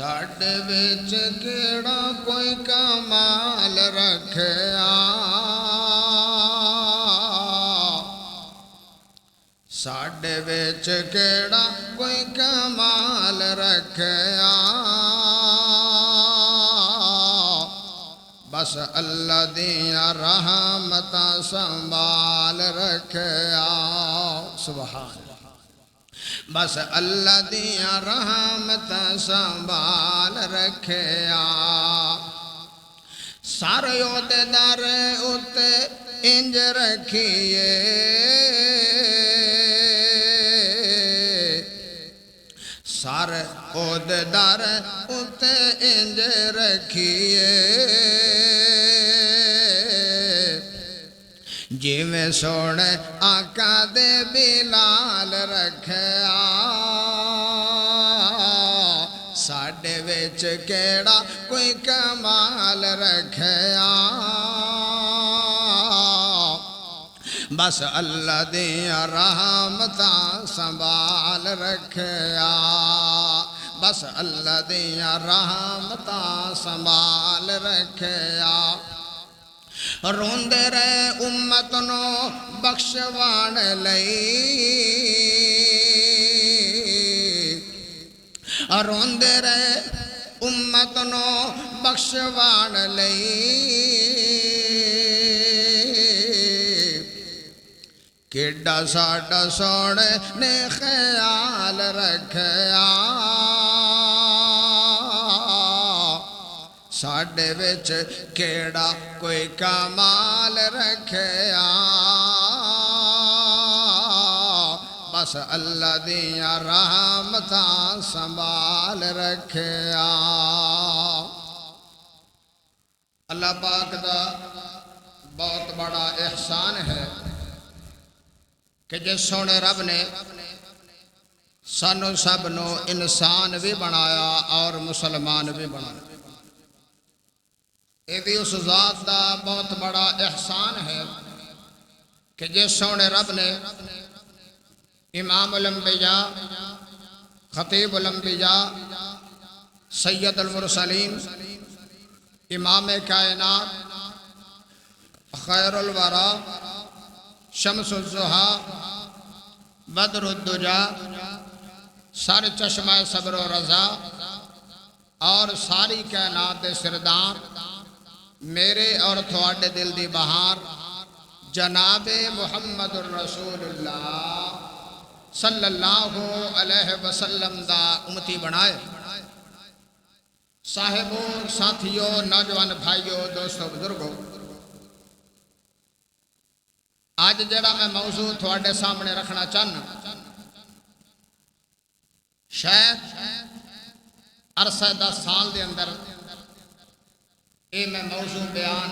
ساڈے وچ کیڑا کوئی کمال رکھیا، ساڈے وچ کیڑا کوئی کمال رکھیا، بس اللہ دیاں رحمتاں سنبھال رکھیا۔ سبحان اللہ۔ بس اللہ دیاں رحمتاں سنبھال رکھیا، سارے اودے در اتے انج رکھیے، سارے اودے در اتے انج رکھیے، جویں سونے آقا دے بلال رکھیا، ساڈے وچ کیڑا کوئی کمال رکھیا، بس اللہ دیاں رحمتاں سنبھال رکھیا، بس اللہ دیاں رحمتاں سنبھال رکھیا۔ روندے رہے امت نو بخشوان لئی، روندے رہے امت نو بخشوان لئی، کیڈا ساڈا سونے نے خیال رکھیا، ساڈے وچ کیڑا کوئی کمال رکھیا، بس اللہ دیاں رحمتاں سنبھال رکھیا۔ اللہ پاک دا بہت بڑا احسان ہے کہ جس سونے رب نے سانو سب نو انسان بھی بنایا اور مسلمان بھی بنایا، یہ بھی اس ذات دا بہت بڑا احسان ہے کہ جس سونے رب نے امام الانبیاء، خطیب الانبیاء، سید المرسلین، امام کائنات، خیر الورا، شمس الضحیٰ، بدر الدجا، سر چشمہ صبر و رضا اور ساری کائنات دے سردار، میرے اور تھوڑے دل دی بہار جناب محمد الرسول اللہ صلی اللہ علیہ وسلم دا امتی بنائے۔ صاحبوں، ساتھیوں، نوجوان بھائیوں، دوستوں، بزرگوں، آج جڑا میں موضوع تھوڑے سامنے رکھنا چاہنا، شاید عرصہ 10 سال دے اندر اے میں موضوع بیان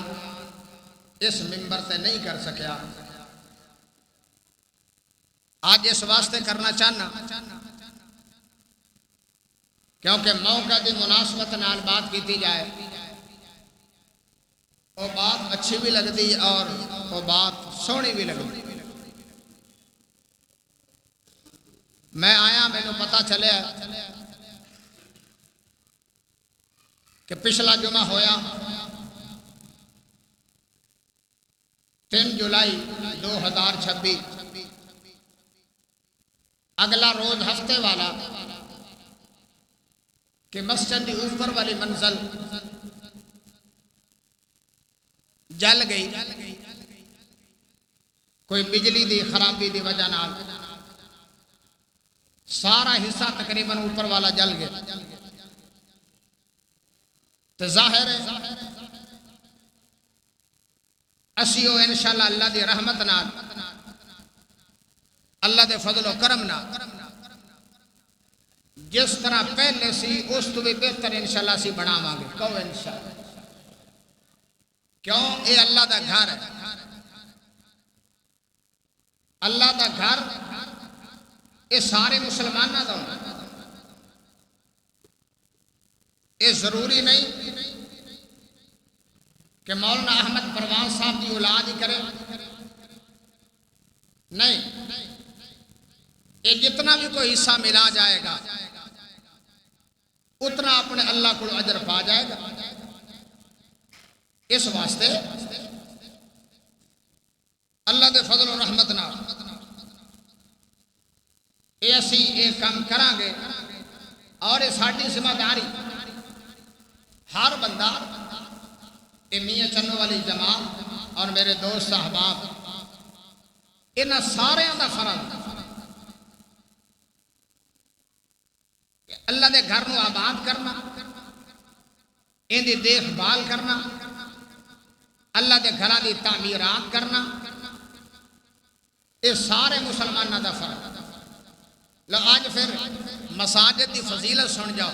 اس منبر سے نہیں کر سکیا، آج اس واسطے کرنا چاہنا کیونکہ موقع دی مناسبت نال بات کیتی جائے، وہ بات اچھی بھی لگتی اور وہ بات سونی بھی لگتی۔ میں آیا، میں نے پتا چلے کہ پچھلا جمعہ ہویا 3 جولائی 2026، اگلا روز ہفتے والا کہ مسجد کی اوپر والی منزل جل گئی، کوئی بجلی دی خرابی دی وجہ نال سارا حصہ تقریباً اوپر والا جل گیا، تو ظاہر ہے اسیو انشاءاللہ اللہ دی رحمت نال، اللہ دے فضل و کرم نال جس طرح پہلے سی اس تو بھی بہتر انشاءاللہ سی بنا مانگے، کہو انشاءاللہ، کیوں؟ اے اللہ دا گھر ہے، اللہ دا گھر یہ سارے مسلمانوں دا ہونا، یہ ضروری نہیں کہ مولانا احمد پروان صاحب کی اولاد ہی کرے، نہیں، یہ جتنا بھی کوئی حصہ ملا جائے گا اتنا اپنے اللہ کو اجر پا جائے گا۔ اس واسطے اللہ دے فضل و رحمت نال یہ اسی یہ کام کریں گے، اور یہ ساری ذمہ داری ہر بندہ، یہ میاں چنو والی جماعت اور میرے دوست صاحباب، انہاں سارے دا فرض کہ اللہ دے گھر نو آباد کرنا، ان دی دیکھ بھال کرنا، اللہ دے گھراں دی تعمیرات کرنا، یہ سارے مسلمانوں دا فرض۔ لو آج پھر مساجد دی فضیلت سن جاؤ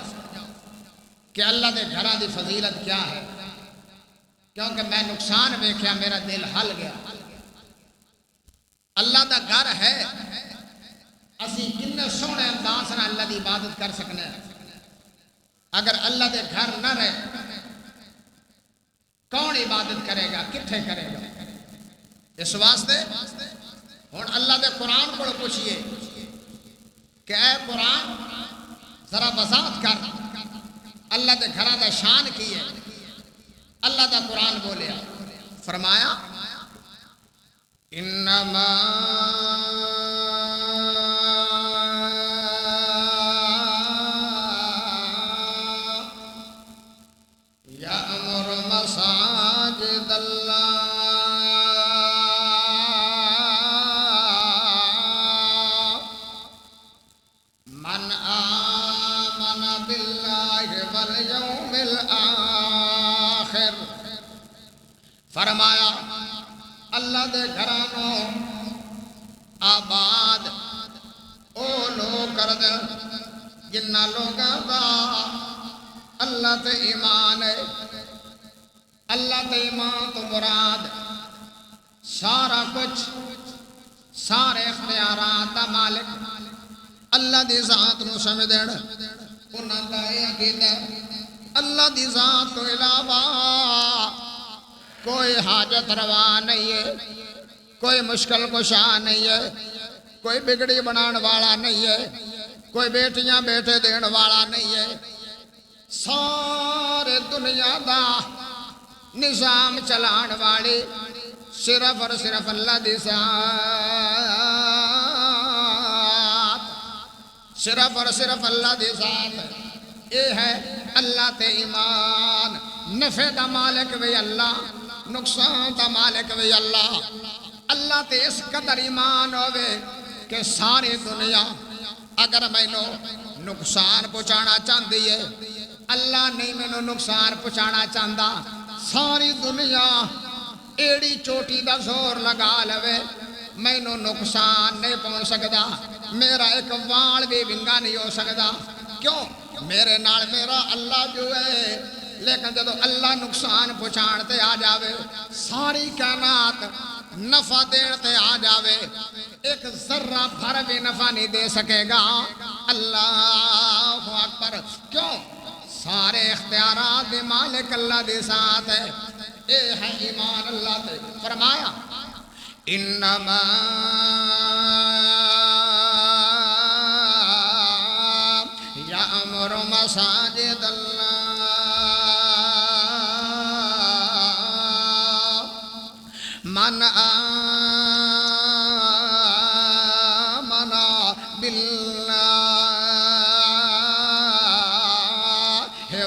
کہ اللہ دے گھراں دی فضیلت کیا ہے، کیونکہ میں نقصان ویکھیا میرا دل ہل گیا۔ اللہ دا گھر ہے، اسی کنے سونے انداز نال اللہ دی عبادت کر سکنے ہیں۔ اگر اللہ دے گھر نہ رہے کون عبادت کرے گا، کتھے کرے گا؟ اس واسطے ہن اللہ دے قرآن کو پوچھئے کہ اے قرآن ذرا وضاحت کر اللہ دے گھراں دا شان کی ہے۔ اللہ دا قرآن بولیا، فرمایا انما یأمر مساجد اللہ من آمن باللہ والیوم الآخر۔ فرمایا اللہ دے گھرانوں آباد او لوگ کر دے جنہ لوگاں دا اللہ تے ایمان ہے۔ اللہ تے ایمان تو مراد سارا کچھ، سارے اختیارات دا مالک اللہ دی ذات نو سمجھن، انہاں دا یہ عقیدہ اللہ دی ذات تو علاوہ کوئی حاجت روا نہیں ہے، کوئی مشکل کشا نہیں ہے، کوئی بگڑی بنان والا نہیں ہے، کوئی بیٹیاں بیٹے دین والا نہیں ہے۔ سارے دنیا دا نظام چلان والی صرف اور صرف اللہ دی ذات، صرف اور صرف اللہ دی ذات۔ یہ ہے اللہ تے ایمان، نفع دا مالک بھی اللہ، نقصان دا مالک بھی اللہ۔ اللہ تے اس قدر ایمان ہوئے کہ ساری دنیا اگر میں نو نقصان پہنچانا چاہتی ہے، اللہ نہیں میں نو نقصان پہنچانا چاہتا، ساری دنیا ایڑی چوٹی دا زور لگا لوے میں نو نقصان نہیں پہنچ سکتا، میرا ایک وال بھی ونگا نہیں ہو سکتا۔ کیوں؟ میرے نال میرا اللہ جو ہے، لیکن جدو اللہ نقصان پہنچانتے آ جاوے، ساری کائنات نفع دیتے آ جاوے، ایک ذرہ بھر بھی نفع نہیں دے سکے گا۔ اللہ اکبر! کیوں؟ سارے اختیارات دے مالک اللہ دے ساتھ ہے۔ اے ہے ایمان اللہ تے۔ فرمایا انما یأمر مساجد اللہ من آمن باللہ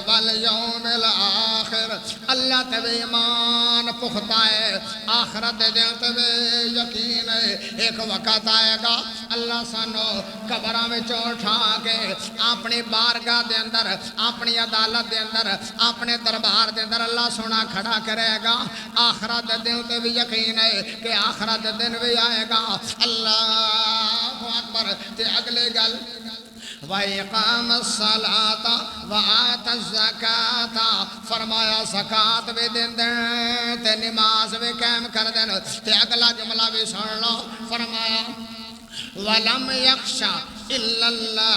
والیوم الآخر۔ اللہ تے ایمان پختہ ہے، آخرت دے دل تے یقین ہے۔ ایک وقت آئے گا اللہ سانو قبراں وچ اٹھا کے اپنی بارگاہ دے اندر، اپنی عدالت دے اندر، اپنے دربار دے اندر اللہ سونا کھڑا کرے گا۔ آخرت دے دل تے بھی یقین ہے کہ آخرت دے دن بھی آئے گا۔ اللہ اکبر! تے اگلے گل وَإِقَامَ الصَّلَاةَ وَآتَ الزَّكَاةَ، فرمایا زکات بھی دین دیں تے نماز بھی قائم کر دین۔ تے اگلا جملہ بھی سن لو، فرمایا وَلَمْ يَخْشَ إِلَّا اللَّهَ،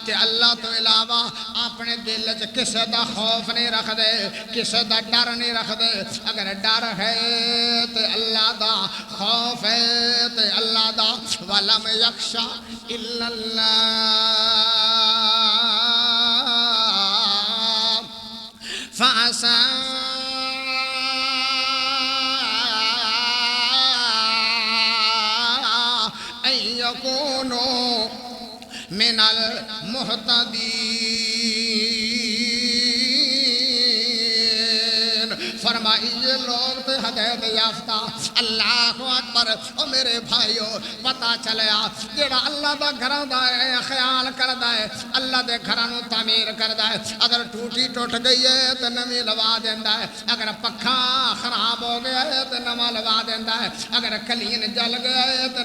کہ اللہ تو علاوہ اپنے دل چ کسے دا خوف نہیں رکھ دے کسے دا ڈر نہیں رکھ دے اگر ڈر ہے تو اللہ دا خوف ہے تو اللہ دا وَلَمْ يَخْشَ إِلَّا اللَّهَ فَعَسَىٰ أَن يَكُونُوا من المہتدین فرمائی یہ لوگ تے ہدایت یافتہ اللہ اکبر او میرے بھائیو پتہ چلیا جیڑا اللہ دا گھراں دا خیال کردا ہے اللہ دے گھراں نو تعمیر کردا ہے اگر ٹوٹی ٹوٹ گئی ہے تے نویں لوا دیندا ہے اگر پکھا خراب ہو گیا ہے تے نواں لوا دیندا ہے اگر کلین جل گیا ہے تے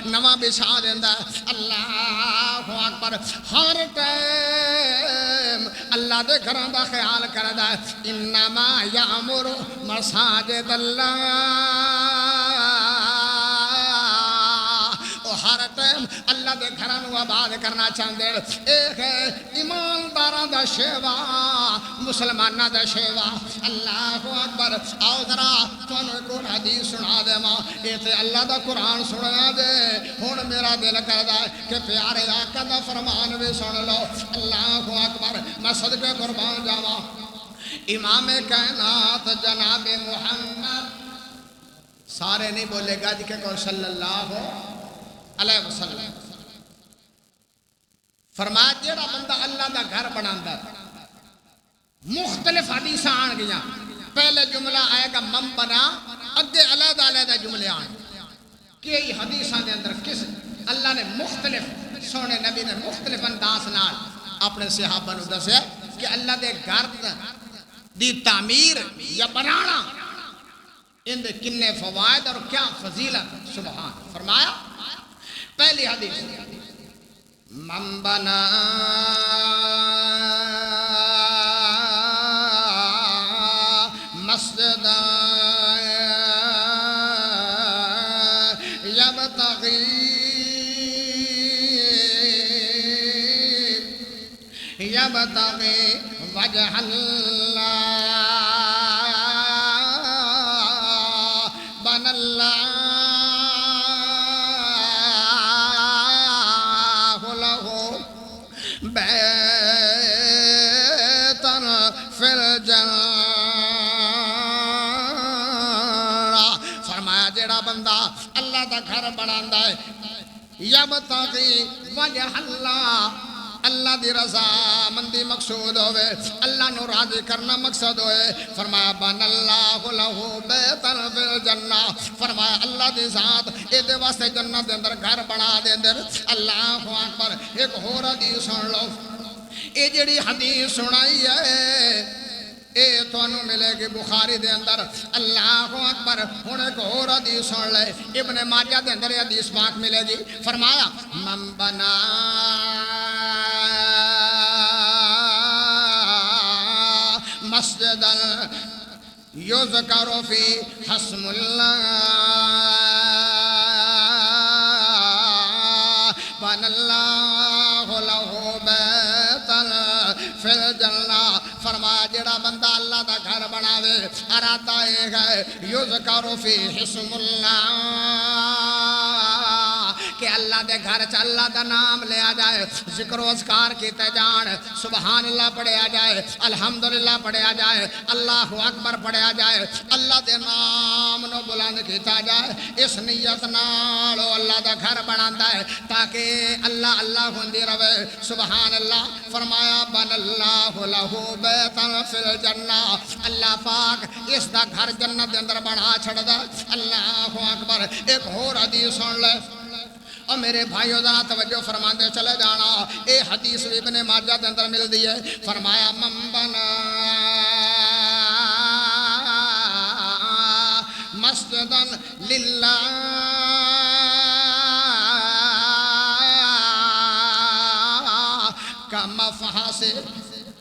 نواں بچھا دیندا ہے اللہ اکبر ہر ٹائم اللہ دے گھراں دا خیال کردا ہے انما یامر مساجد اللہ ہر ٹائم اللہ دے گھراں نو آباد کرنا چاہندے ایک ہے ایمانداراں دا شیوا مسلماناں دا شیوا اللہ اکبر آؤ ذرا تانوں ایک اور حدیث سنا دیواں اے تے اللہ دا قرآن سنیا جے ہن میرا دل کردا ہے کہ پیارے آقا دا فرمان بھی سن لو اللہ اکبر میں صدقے قربان جاواں امام کائنات جناب محمد سارے نہیں بولے گا جی کہ کون صلی اللہ علیہ وسلم فرمایا جیڑا بندہ اللہ دا گھر بناندا مختلف حدیث آن گیا پہلے جملہ آئے گا من بنا اگے علیحدہ جملے آن کہ حدیثاں دے اندر کس اللہ نے مختلف سونے نبی نے مختلف انداز نال اپنے صحابہ نو دسیا کہ اللہ دے گھر دی تعمیر یا بنانا ان دے کنے فوائد اور کیا فضیلت سبحان فرمایا پہلی حدیث من بنا مسجد یبتغی وجہ اللہ بن اللہ لہ بیتا فی الجنہ فرمایا جیڑا بندہ اللہ دا گھر بناندا ہے یبتغی وجہ اللہ دی رضا مندی مقصود ہوئے اللہ نو راضی کرنا مقصد ہوئے فرمایا بن اللہ لہ بیتن فی الجنہ فرمایا اللہ دی ذات اے دے واسطے جنت دے اندر گھر بنا دے اندر اللہ اکبر ایک اور حدیث سن لو اے جڑی حدیث سنائی ہے اے تانوں ملے گی بخاری دے اندر اللہ اکبر ہن ایک اور حدیث سن لے ابن ماجہ دے اندر حدیث پاک ملے گی فرمایا من بنا مسجد یذکر فی حسم اللہ بن اللہ لہ بیتا فی الجنہ فرمایا جڑا بندہ اللہ دا گھر بناوے ارادہ ایک ہے یذکر فی حسم اللہ کہ اللہ دے گھر چ اللہ دا نام لیا جائے ذکر و اذکار کیتے جان سبحان اللہ پڑھیا جائے الحمدللہ پڑھیا جائے اللہ اکبر پڑھیا جائے اللہ دے نام نو بلند کیتا جائے اس نیت نال اللہ دا گھر بناندا ہے تاکہ اللہ اللہ ہوندی رہے سبحان اللہ فرمایا بن اللہ لہ بیتا فی الجنہ اللہ پاک اس دا گھر جنت دے اندر بنا چھڑدا اللہ اکبر ایک اور حدیث سن لے اور میرے بھائیو ذرا توجہ فرماندے چلے جانا اے حدیث ابن ماجہ دے اندر مل دی ہے فرمایا من بنا مسجدا للہ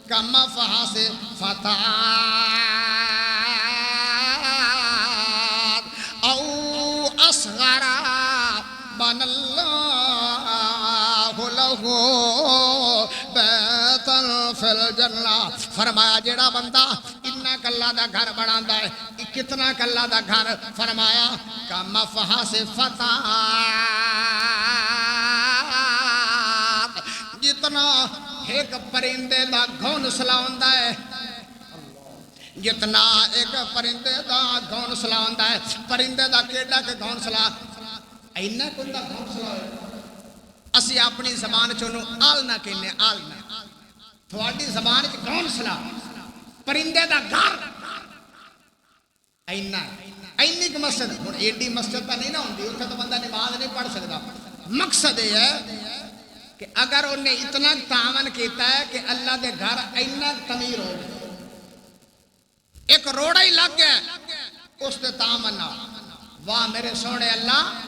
کمفحص فتات او اصغر بن اللہ لہ فی الجنہ فرمایا جیڑا بندہ اتنا کلا دا گھر بناتا ہے کتنا کلا دا گھر فرمایا کا مفہا سے فتح جتنا ایک پرندے دا گھونسلا ہوندا ہے جتنا ایک پرندے دا گھونسلا ہوندا ہے پرندے دا کیڈا کہ گھونسلا اینا کندا گھونسلا ہے اسی اپنی زبان چونو آلنا کہنے آلنا تھوڑی زبان چ گھونسلا پرندے دا گھر اینا اینی کہ مسجد ہن ایڈی مسجد تا نہیں نہ ہوندی اوتھے تو بندہ نماز نہیں پڑھ سکدا مقصد یہ ہے کہ اگر انہیں اتنا تعاون کیتا ہے کہ اللہ دے گھر اینا تعمیر ہو گئے ایک روڑا ہی لگ گیا اس دے تعاون نہ واہ میرے سونے اللہ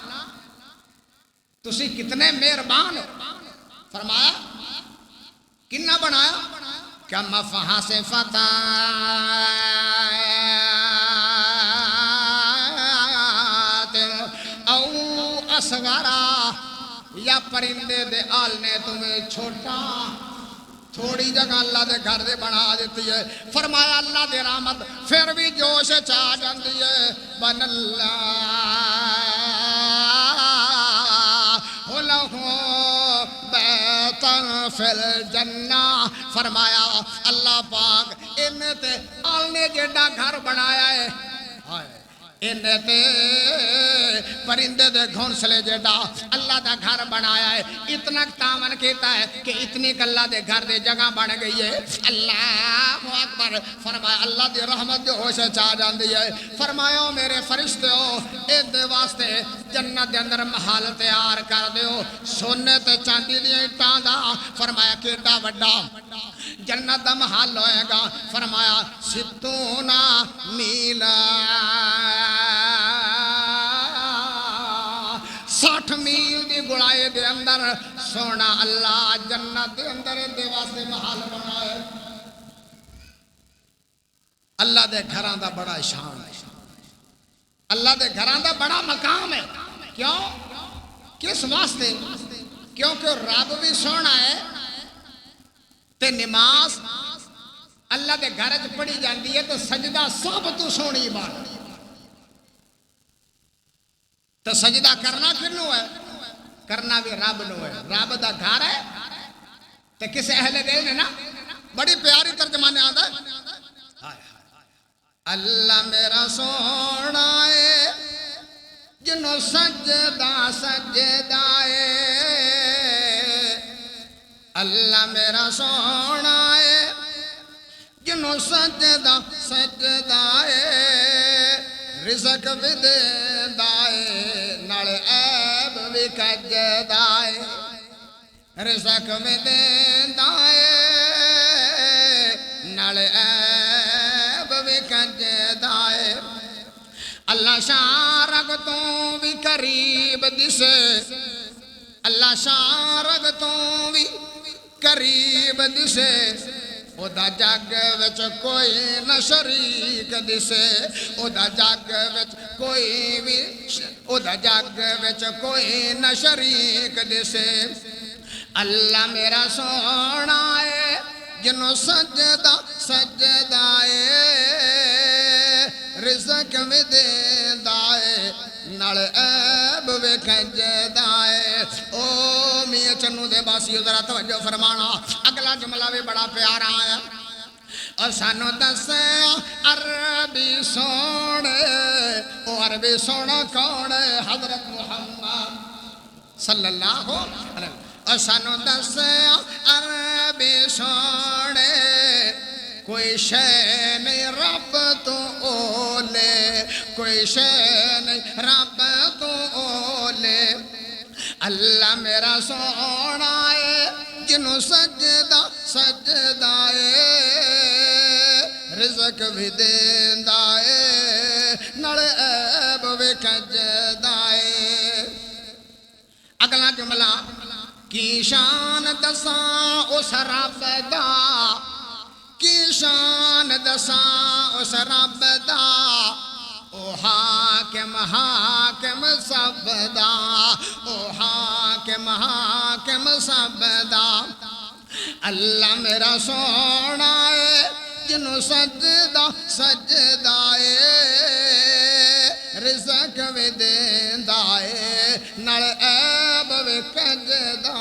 تسی کتنے مہربان ہو فرمایا کنا بنایا کیا مفہا سے فتح او اصغرا یا پرندے دے آل نے تمہیں چھوٹا تھوڑی جگہ اللہ دے گھر دے بنا دیتی ہے فرمایا اللہ دے رحمت پھر بھی جوش چاہ جاندی ہے بن اللہ بیتن فی الجنہ فرمایا اللہ پاک انہیں تے آلنے جیڑا گھر بنایا ہے انہیں تے پرندے دے گھونسلے جیڑا اللہ دا گھر بنایا ہے اتنا تعاون کیتا ہے کہ اتنی اللہ دے گھر دے جگہ بن گئی ہے اللہ اکبر فرمایا اللہ دی رحمت جو ہوش چاہ جاندی ہے فرمایا میرے فرشتے ہو اے دے واسطے جنت دے اندر محل تیار کر دیو سونے تے چاندی دی اٹاں دا فرمایا کیڈا وڈا جنت دا محل ہوئے گا فرمایا ستونا میلا 60 میل دی گڑائے دے اندر سونا اللہ جنت دے اندر دے واسطے محل بنائے اللہ دے گھراں دا بڑا شان ہے اللہ دے گھراں دا بڑا مقام ہے کیوں کس واسطے کیونکہ رب بھی سونا ہے تے نماز اللہ دے گھر وچ پڑھی جاندی ہے تو سجدہ سب تو سونی عبادت تو سجدہ کرنا کنوں ہے کرنا بھی رب نو ہے رب دا گھر ہے تو کسے اہل دل نے نا بڑی پیاری ترجمہ نے آندا ہے اللہ میرا سونا ہے جنوں سجدہ سجدہ ہے اللہ میرا سونا ہے جنوں سجدہ سجدہ ہے رزق بھی دیندا ہے نال عیب بھی کجدا ہے رزق بھی دیندا ہے نال عیب بھی کجدا ہے اللہ شارگ تو بھی قریب دسے اللہ شارگ تو بھی قریب دسے او دا جگ وچ کوئی نہ شریک دسے او دا جگ وچ کوئی بھی او دا جگ وچ کوئی نہ شریک دسے اللہ میرا سونا ہے جنوں سجدہ سجدہ ہے رزق بھی دیندا ہے نال عیب بھی کجدا ہے او میاں چنو دے باسی ذرا توجہ فرمانا اگلا جملہ بھی بڑا پیارا آیا اور سانو دسیا عربی سونے او عربی سونا کون ہے حضرت محمد صلی اللہ علیہ وسلم اور سانو دسیا عربی سونے کوئی شے نہیں رب تو اولے کوئی شے نہیں رب تو اولے اللہ میرا سونا ہے جنوں سجدہ سجدہ ہے رزق بھی دیندا ہے نال عیب بھی کجدا ہے اگلا جملہ کی شان دساں اس رب دا کی شان دساں اس رب دا او حاکم حاکم سب دا او حاکم حاکم سب دا اللہ میرا سونا ہے جنوں سجدہ سجدہ ہے رزق وی دیندا ہے نال عیب وی کجدا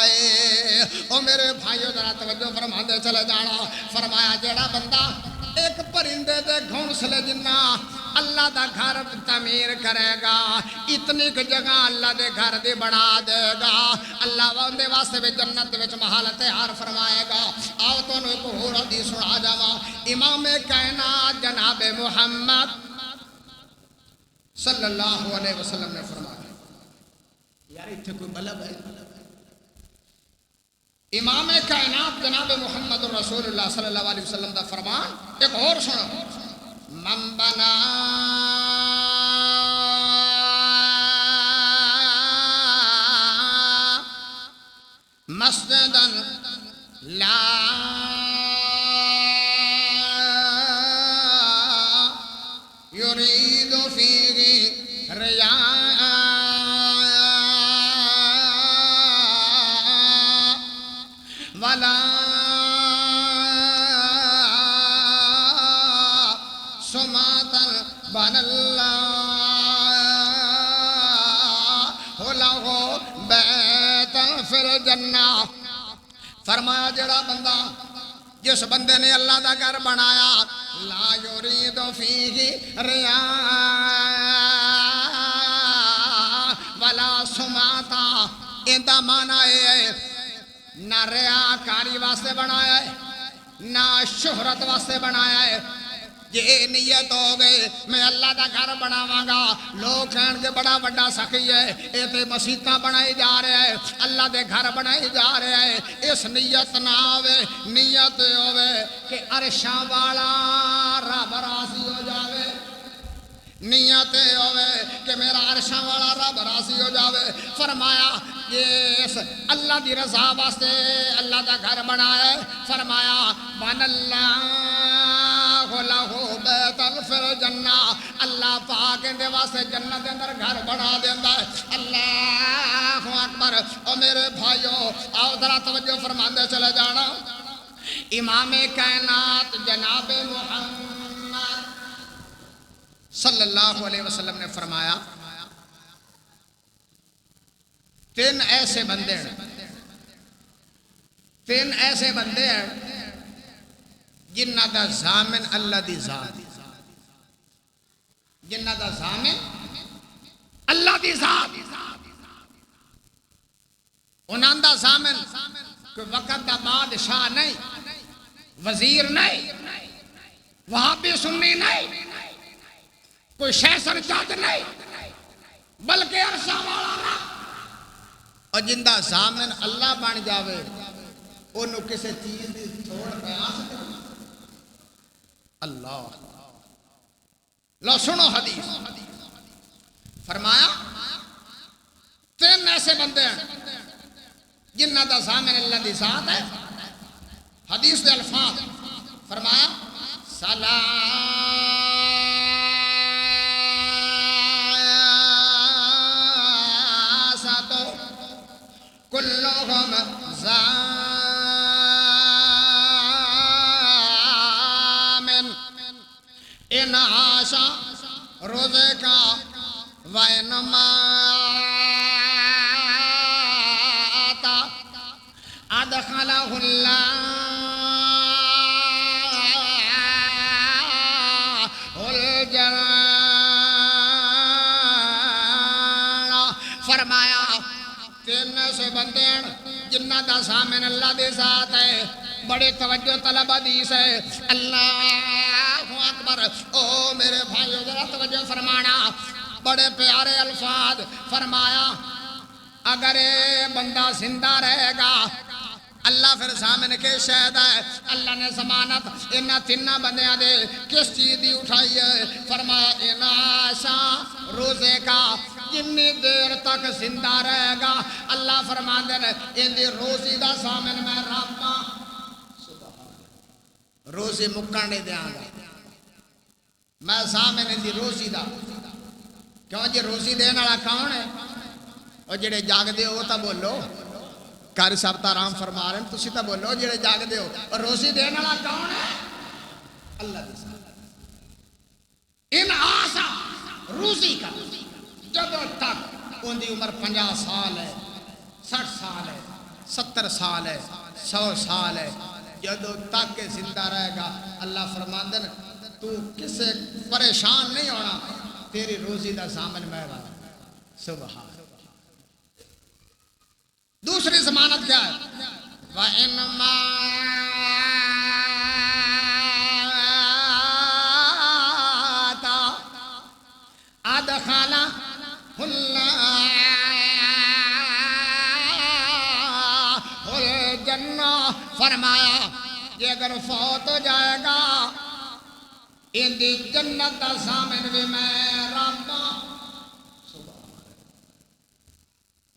ہے او میرے بھائیو ذرا توجہ فرما دے چلے جانا فرمایا جیڑا بندہ ایک پرندے دے گھونسلے جنہ اللہ دا گھر تعمیر کرے گا اتنی کہ جگہ اللہ دے گھر دی بنا دے گا اللہ وندے واسطے بھی جنت وچ محل تیار فرمائے گا آؤ تو ایک اور حدیث سنا جاواں امام کائنات جناب محمد صلی اللہ علیہ وسلم نے فرمایا یار اتنے کوئی بلب ہے امام کائنات جناب محمد رسول اللہ صلی اللہ علیہ وسلم دا فرمان ایک اور سنو من بنا مسجدا لا يريد فيه رياء ولا سمعة بنى الله له بيتا في الجنة فرمایا جڑا بندہ جس بندے نے اللہ دا گھر بنایا لا یرید فیہ ریا ولا سمعتا اندہ معنی ہے نہ ریاکاری واسطے بنایا ہے نہ شہرت واسطے بنایا ہے یہ نیت ہو گئے میں اللہ دا گھر بناواں گا لوگ کہن کے بڑا بڑا سخی ہے اے تے مسیتاں بنائی جا رہے ہیں اللہ دے گھر بنائی جا رہے ہیں اس نیت نہ ہوئے نیت ہوئے کہ عرشاں والا رب راضی ہو جاوے نیت ہوئے کہ میرا عرشاں والا رب راضی ہو جاوے فرمایا اس اللہ دی رضا واسطے اللہ دا گھر بنایا فرمایا بن اللہ لہو بیت فی الجنہ اللہ پاک اندے واسطے جنت دے اندر گھر بنا دیندا ہے اللہ اکبر او میرے بھائیو آؤ ذرا توجہ فرماندے چلے جانا امام کائنات جناب محمد صلی اللہ علیہ وسلم نے فرمایا تین ایسے بندے ہیں جنہ دا ضامن اللہ دی ذات جنہ دا ضامن اللہ دی ذات انہاں دا ضامن کوئی وقت دا بادشاہ نہیں وزیر نہیں وہابی سنی نہیں کوئی شیخ سرجاد نہیں بلکہ عرشاں والا رب اور جندہ ضامن اللہ بن جاوے انہوں کسی چیز دی چھوڑ پہ آ سکتے اللہ لو سنو حدیث فرمایا تین ایسے بندے ہیں جنہ دا ضامن اللہ دی ذات ہے حدیث دے الفاظ فرمایا سلاساتو کلہم ان آشا روزے کا وین ماتا ادخلہ اللہ الجنہ فرمایا تین سے بندے جنہ دا ضامن اللہ دے ساتھ ہے بڑے توجہ طلب حدیث ہے اللہ اکبر او میرے بھائیو ذرا توجہ فرمانا بڑے پیارے الفاظ فرمایا اگر بندہ زندہ رہے گا اللہ پھر ضامن کے شہد ہے اللہ نے ضمانت انہاں تیناں بندیاں دے کس چیز دی اٹھائی ہے فرمایا ان آشا روزے کا جنی دیر تک زندہ رہے گا اللہ فرماندے نے ان دی روزی دا ضامن میں رابطہ روزی مکن نہیں دیاں گا میں ضامن ان دی روزی دا کیوں جی روزی دینا والا کون ہے اور جڑے جاگ دے ہو تا بولو قاری صاحب تا آرام فرما رہے ہیں تسی تا بولو جڑے جاگ دے ہو اور روزی دینے والا کون ہے اللہ دی ذات ان آسا روزی کا جب تک ان دی عمر 50 سال ہے 60 سال ہے 70 سال ہے 100 سال ہے جدو تک کہ زندہ رہے گا اللہ فرماندے نا تو کسے پریشان نہیں ہونا تیری روزی دا ضامن میں رہا سبحان دوسری ضمانت کیا ہے وَإِنْ مَاتَ أَدْخَلَهُ اللَّهُ الْجَنَّةَ فرمایا یہ اگر فوت ہو جائے گا ان دی جنت دا ضامن بھی میں رب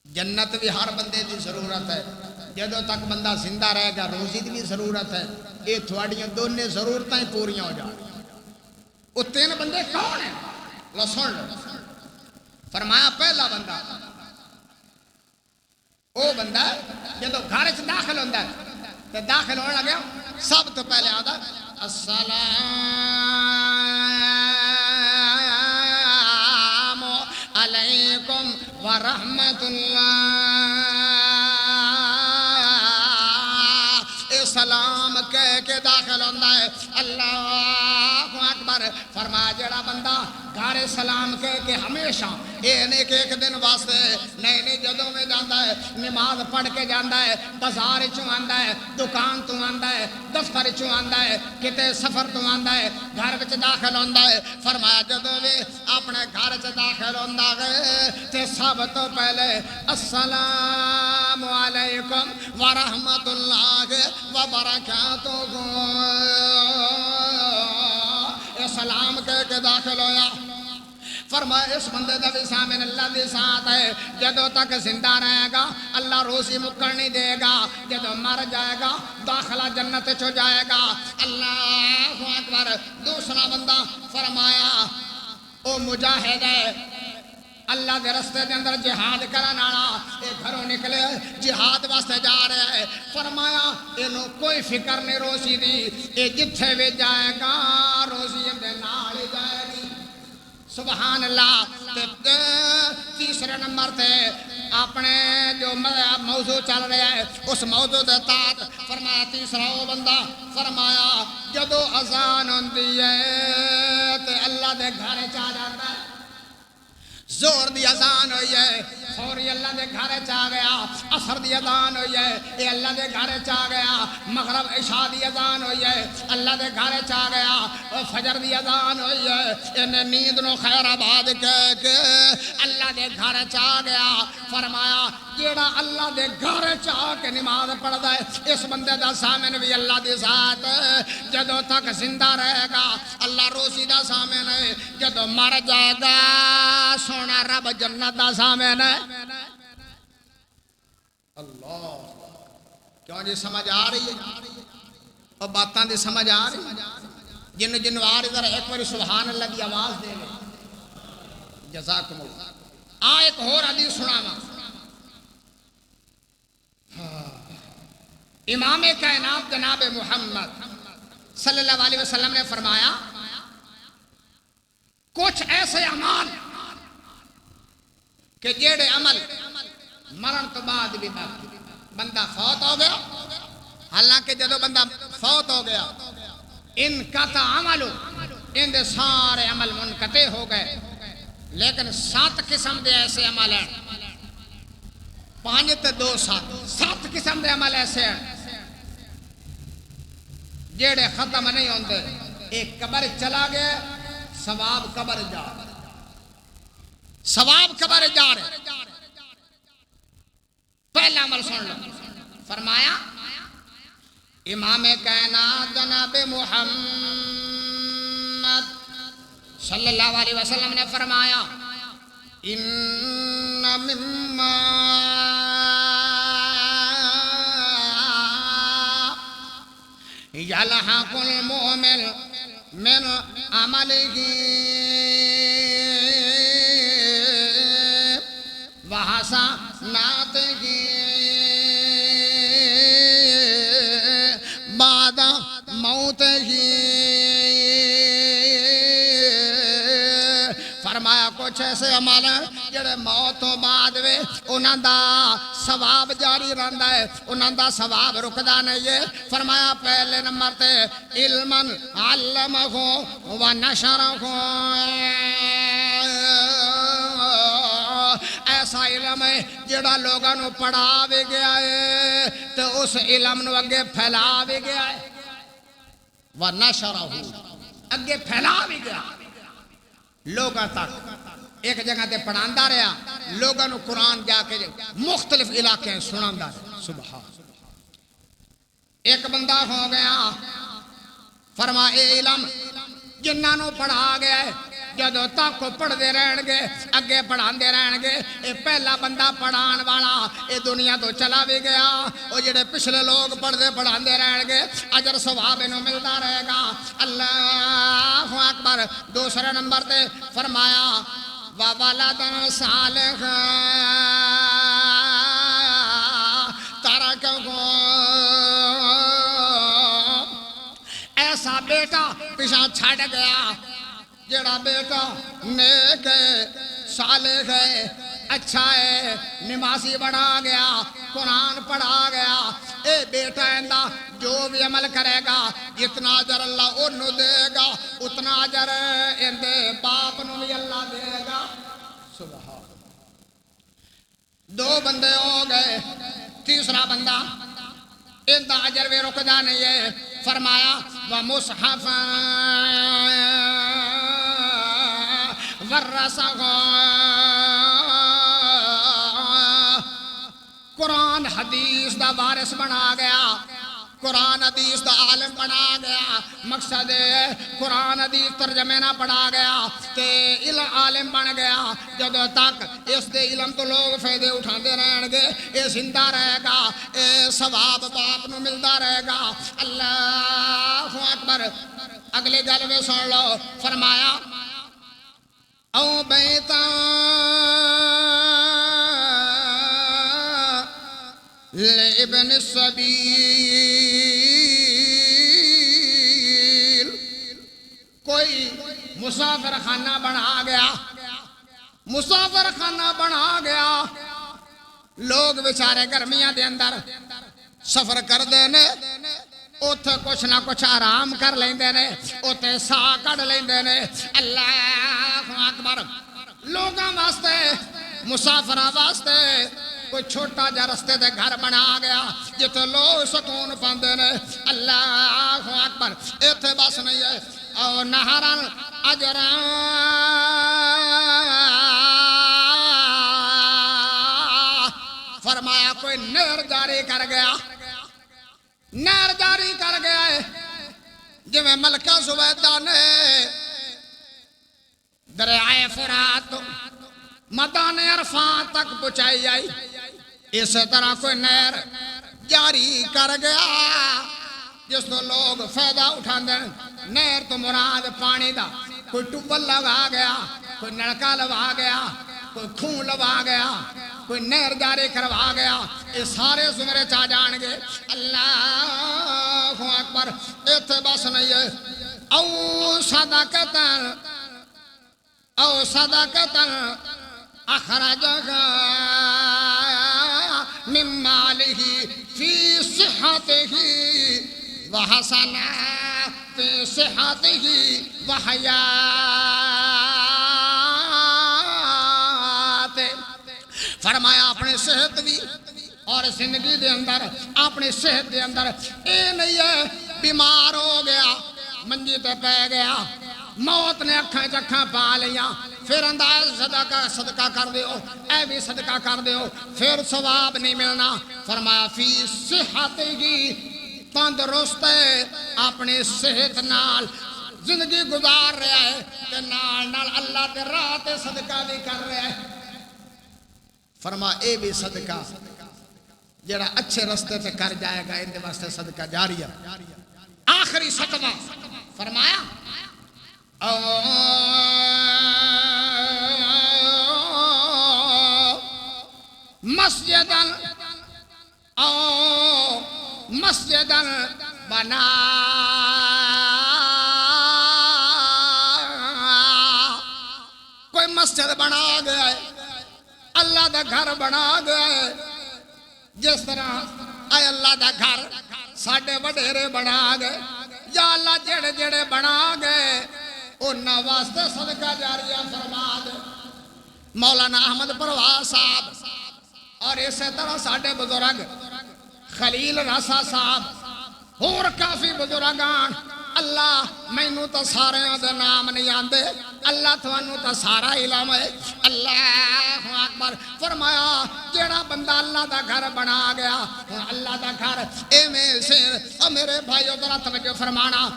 جنت بھی ہر بندے دی ضرورت ہے جدو تک بندہ زندہ رہے گا روزی دی بھی ضرورت ہے یہ تھوڑیاں دونوں ضرورتیں پوریاں ہو جائیں وہ 3 بندے کون ہیں لو سن لو فرمایا پہلا بندہ وہ بندہ جدو گھر چ داخل ہوتا ہے تو داخل ہونے لگا سب تو پہلے آتا السلام علیکم ورحمت اللہ سلام کہہ کے داخل ہوتا ہے اللہ اکبر فرمایا جڑا بندہ گھر سلام کہہ کے ہمیشہ ایک دن واسطے نہیں جدوں میں جاندہ ہے نماز پڑھ کے جاندہ ہے بازار چوں آندہ ہے دکان تو آندہ ہے دفتر چوں آندہ ہے کتے سفر تو آندہ ہے گھر وچ داخل ہوندہ ہے فرمایا جدوں میں اپنے گھر وچ داخل ہوندہ گئے تے سب تو پہلے السلام علیکم ورحمت اللہ وبرکاتہ سلام کہہ کے داخل ہویا فرمایا اس بندے دا بھی سامن اللہ دی ساتھ ہے جدو تک زندہ رہے گا اللہ روزی مکر نہیں دے گا جدو مر جائے گا داخلہ جنت چو جائے گا اللہ اکبر دوسرا بندہ فرمایا او مجاہد ہے اللہ دے رستے دے اندر جہاد کرنا ایک گھروں نکلے جہاد واسطے جا رہے ہیں فرمایا انہوں کوئی فکر نہیں روزی دی اے جتھے بھی جائے گا روزی اندے نال جائے گی سبحان اللہ تیسرے نمبر تے اپنے جو موضوع چل رہا ہے اس موضوع دے تحت فرمایا تیسرا وہ بندہ فرمایا جدو اذان ہوندی ہے تے اللہ دے گھر چا جاتا ہے زور دی اذان ہوئی ہے فوری اللہ دے گھر چا گیا عصر دی اذان ہوئی ہے اے اللہ دے گھر چا گیا مغرب عشاء دی اذان ہوئی ہے اللہ دے گھر چا گیا فجر دی اذان ہوئی ہے انہیں نیند نو خیر آباد کہہ کے اللہ دے گھر چا گیا فرمایا جیڑا اللہ دے گھر چا کے نماز پڑھ دے اس بندے دا سامن بھی اللہ دی ذات جدو تک زندہ رہے گا اللہ روزی دا سامن ہے جدو مر جائے گا سونا رب جنت دا سامن ہے اللہ کیوں جی سمجھ آ رہی ہے اور باتاں دی سمجھ آ رہی ہے جن وار ادھر ایک بار سبحان اللہ دی آواز دے لے جزاکم اللہ ایک اور حدیث سنانا امام کائنات جناب محمد صلی اللہ علیہ وسلم نے فرمایا کچھ ایسے اعمال کہ جیڑے عمل مرن تو بعد بھی باقی بندہ فوت ہو گیا حالانکہ جدو بندہ فوت ہو گیا ان کا تا عملو ان دے سارے عمل منقطع ہو گئے لیکن 7 قسم دے ایسے عمل ہیں 5 تے 2 7 قسم دے عمل ایسے ہیں جیڑے ختم نہیں ہوندے ایک قبر چلا گیا ثواب قبر جا ثواب قبر جا رہے پہلا عمل سن لو فرمایا امام کائنات جناب محمد صلی اللہ علیہ وسلم نے فرمایا ان مما یلحق المؤمن من عمله وحسناته کچھ ایسے عمل جڑے موت تو بعد وے انہاں دا ثواب جاری رہندا ہے انہاں دا ثواب رکدا نہیں ہے فرمایا پہلے نمبر تے علم علمہ و نشرہ ایسا علم ہے جڑا لوگاں نو پڑھا بھی گیا ہے تے اس علم نو اگے پھیلا بھی گیا ہے وَنَشَرَهُ اگے پھیلا بھی گیا لوگاں تک ایک جگہ تے پڑھاندا رہا لوگاں نو قرآن جا کے مختلف علاقے سناندا رہا سبحان ایک بندہ ہو گیا فرما اے علم جنہاں نو پڑھا گیا ہے جدوں تک پڑھ دے رہن گے اگے پڑھان دے رہن گے اے پہلا بندہ پڑھان والا اے دنیا تو چلا بھی گیا او جڑے پچھلے لوگ پڑھ دے پڑھان دے رہن گے اجر ثواب انہوں ملتا رہے گا اللہ اکبر دوسرے نمبر تے فرمایا وَوَلَدًا صَالِحًا تَرَكَهُ ایسا بیٹا پیچھے چھڑ گیا جڑا بیٹا نیک ہے صالح ہے اچھا ہے نمازی بنا گیا قرآن پڑھا گیا اے بیٹا اندہ جو بھی عمل کرے گا جتنا اجر اللہ انہوں دے گا اتنا اجر اندے باپ نو بھی اللہ دے گا سبحان دو بندے ہو گئے تیسرا بندہ اندہ اجر بھی رکدا نہیں ہے فرمایا وَمُصْحَفًا قرآن حدیث دا وارث بنا گیا قرآن حدیث دا عالم بنا گیا مقصد ہے قرآن حدیث ترجمے نہ پڑھا گیا تے علم عالم بن گیا جدوں تک اس دے علم تو لوگ فائدے اٹھاندے رہن گے اے زندہ رہے گا اے ثواب باپ نو ملتا رہے گا اللہ اکبر اگلے گل میں سن لو فرمایا او بیتا لابن السبیل کوئی مسافر خانہ بنا گیا مسافر خانہ بنا گیا لوگ بیچارے گرمیاں دے اندر سفر کر دینے اوتھے کچھ نہ کچھ آرام کر لیندے نے اوتھے سا کڑ لیندے نے اللہ اکبر لوگاں واسطے مسافراں واسطے کوئی چھوٹا جا رستے دے گھر بنا گیا جتے لوگ سکون پاندے نے اللہ اکبر ایتھے بس نہیں ہے او نہرن اجرا فرمایا کوئی نہر جاری کر گیا نہر جاری کر گیا ہے جویں ملکہ زبیدہ نے دریائے فرات میدان عرفات تک پہنچائی آئی اس طرح کوئی نہر جاری کر گیا جس تو لوگ فائدہ اٹھاندے نہر تو مراد پانی دا کوئی ٹوبل لگا گیا کوئی نلکا لگا گیا کوئی کھون لگا گیا کوئی نہر جاری کروا گیا یہ سارے زمرے چاہ جان گے اللہ اکبر ایتھے بس نہیں ہے او صدقتن اخرجها من ماله في صحته وحسنا في صحته وحياته فرمایا اپنے صحت بھی اور زندگی دے اندر اپنی صحت دے اندر اے نہیں ہے بیمار ہو گیا منجی تے پہ گیا موت نے اکھاں چکھاں پا لیا پھر انداز صدقہ کر دیو اے بھی صدقہ کر دیو پھر ثواب نہیں ملنا فرمایا فی صحت ہی تندرست اپنی صحت نال زندگی گزار رہا ہے تے نال نال اللہ تے راہ تے صدقہ بھی کر رہا ہے فرما اے بھی صدقہ جڑا اچھے رستے تے کر جائے گا اندے واسطے صدقہ جاریہ آخری ستوہ فرمایا مسجدن بنا کوئی مسجد بنا گیا ہے اللہ دا گھر بنا گیا ہے جس طرح اے اللہ دا گھر ساڈے وڈیرے بنا گئے یا اللہ جڑے جڑے بنا گئے انہاں واسطے صدقہ جاریہ فرما دے مولانا احمد پرواز صاحب اور اسی طرح ساڈے بزرگ خلیل رسا صاحب اور کافی بزرگان اللہ مینوں تو سارے دے نام نہیں آندے اللہ تھانوں تو سارا علم ہے اللہ اکبر فرمایا جیڑا بندہ اللہ دا گھر بنا گیا اللہ دا گھر ایویں سے او میرے بھائیو ذرا توجہ فرمانا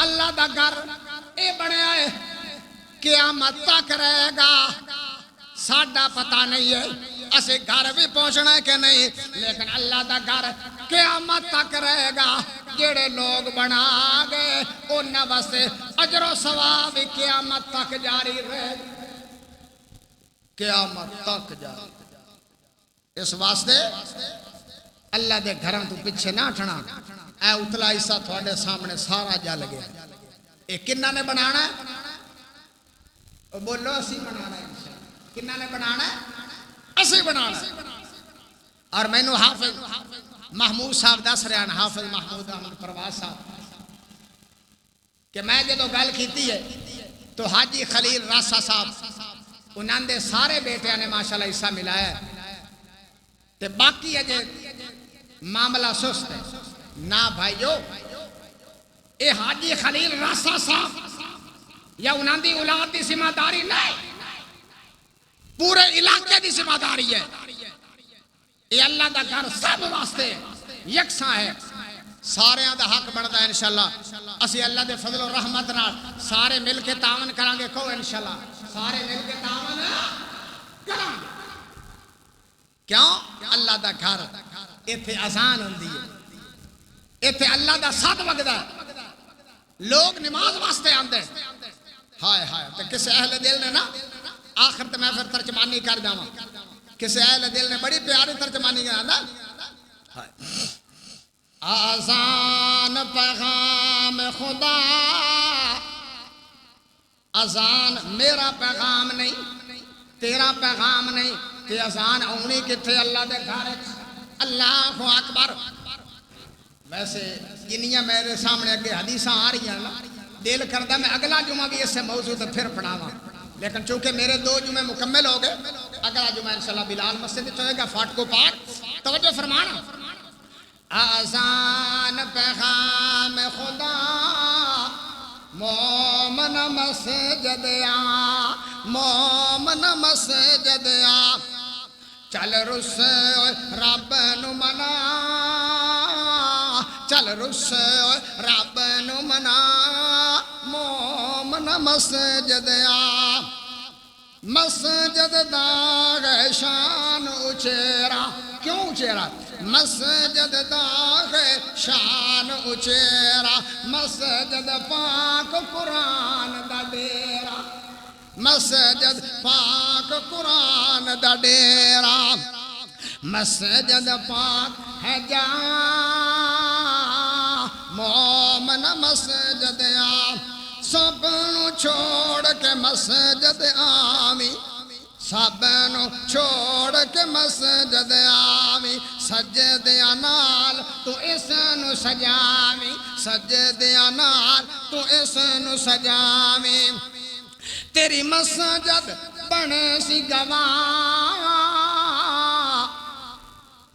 اللہ دا گھر اے بنیا ہے قیامت تک رہے گا ساڈا پتہ نہیں ہے اسے گھر بھی پہنچنا ہے کہ نہیں لیکن اللہ دا گھر قیامت تک رہے گا جڑے لوگ بنا گئے انہاں واسطے اجر و ثواب قیامت تک جاری رہے قیامت تک جاری اس واسطے اللہ دے گھراں تو پیچھے نہ ہٹنا اے اتلا حصہ تھوڑے سامنے سارا جل گیا اے کنہ نے بنانا ہے بولو اسی بنانا ہے کنہ نے بنانا ہے اسی بنانا ہے اور میں نو حافظ محمود صاحب دس رہا ہیں حافظ محمود احمد پرواز صاحب کہ میں جدو گل کیتی ہے تو حاجی خلیل راسا صاحب انہاں دے سارے بیٹیاں نے ماشاءاللہ حصہ ملایا ہے تے باقی اجے معاملہ سست ہے نہ بھائیو اے حاجی خلیل راسا صاحب یا انہاں دی اولاد دی ذمہ داری نہیں پورے علاقے دی ذمہ داری ہے یہ اللہ دا گھر سب واسطے یکساں ہے سارے دا حق بنتا ہے انشاءاللہ اسی اللہ دے فضل و رحمت نال سارے مل کے تعاون کرانگے کہو انشاءاللہ سارے مل کے تعاون کرانگے کیوں اللہ دا گھر ایتھے اذان ہوندی ہے ایتھے اللہ دا صد وگدا ہے لوگ نماز واسطے آندے ہائے ہائے تے کسے اہل دل نے نا آخر تے میں پھر ترجمانی کر جاواں کسے اہل دل نے بڑی پیاری ترجمانی کر آذان پیغام خدا اذان میرا پیغام نہیں تیرا پیغام نہیں تے اذان اونی کتھے اللہ دے گھر اللہ اکبر ویسے جنیاں میرے سامنے اگے حدیثاں آ رہی ہیں دل کردا میں اگلا جمعہ بھی اس سے موضوع تے پھر پڑھاواں لیکن چونکہ میرے 2 جمعے مکمل ہو گئے اگلا جمعہ انشاءاللہ بلال مسجد میں ہوئے گا فاٹکو پار توجہ فرمانا آذان پیغام خدا مومن مسجد آ مومن مسجد آ چل رس رب نو منا چل رس رب نو منا مومن مسجد آ مسجد داغ شان اچیرا کیوں اچیرا مسجد داغ شان اچیرا مسجد پاک قرآن دا ڈیرا مسجد پاک قرآن دا ڈیرا مسجد پاک ہے جا مومن مسجد آ سب نو چھوڑ کے مسجد آمی سب نو چھوڑ کے مسجد آمی سجدیاں نال تو اس نو سجامی سجدیاں نال تو اس نو سجامی تیری مسجد بنے سی گواہ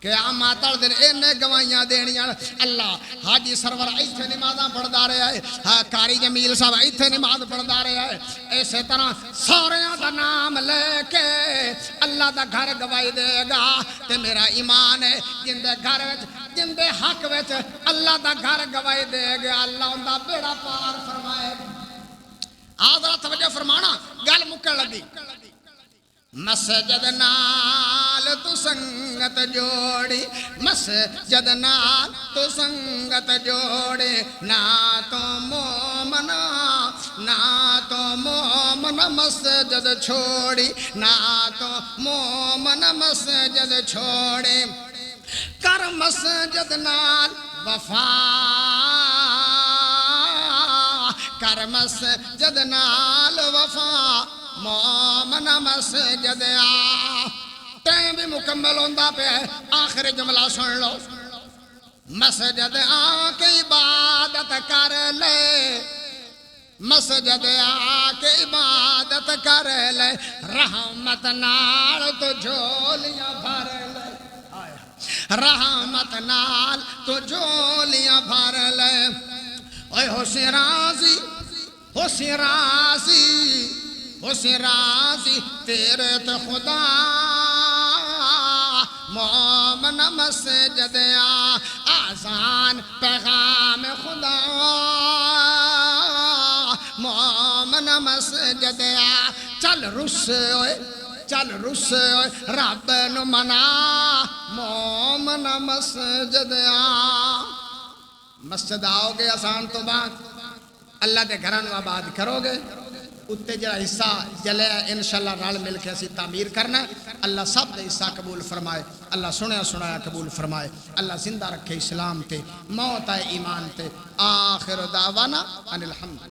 قیامت والے دن اینے گواہیاں دینیاں اللہ حاجی سرور ایتھے نمازاں پڑھدا رہا ہے قاری جمیل صاحب ایتھے نماز پڑھدا رہا ہے اسی طرح ساریاں دا نام لے کے اللہ دا گھر گواہی دے گا تے میرا ایمان ہے جن دے گھر وچ جن دے حق وچ اللہ دا گھر گواہی دے گا اللہ ان دا بیڑا پار فرمائے آدھرا توجہ فرمانا گل مکر لگی مسجد نال تو سنگت جوڑی مسجد نال تو سنگت جوڑی نہ تو مومن مسجد چھوڑی نہ تو مومن مسجد چھوڑی کر مسجد نال وفا کر مسجد نال وفا مومن مسجد آ ٹائم بھی مکمل ہوندہ پہ آخر جملہ سن لو مسجد آ کے عبادت کر لے مسجد آ کے عبادت کر لے رحمت نال تو جھولیاں بھر لے رحمت نال تو جھولیاں بھر لے اوے حسین راضی حسین راضی حسین راضی تیرے تو خدا مومن مسجد آ آذان پیغام خدا مومن مسجد آ چل رس ہوئے چل رس ہوئے رب نو منا مومن مسجد آ مسجد آؤ گے آسان تو بات اللہ دے گھران و آباد کرو گے اتے جڑا حصہ جلے انشاءاللہ رال مل کے اسی تعمیر کرنا اللہ سب دے حصہ قبول فرمائے اللہ سنیا سنایا قبول فرمائے اللہ زندہ رکھے اسلام تے موت ہے ایمان تے آخر دعوانا ان الحمد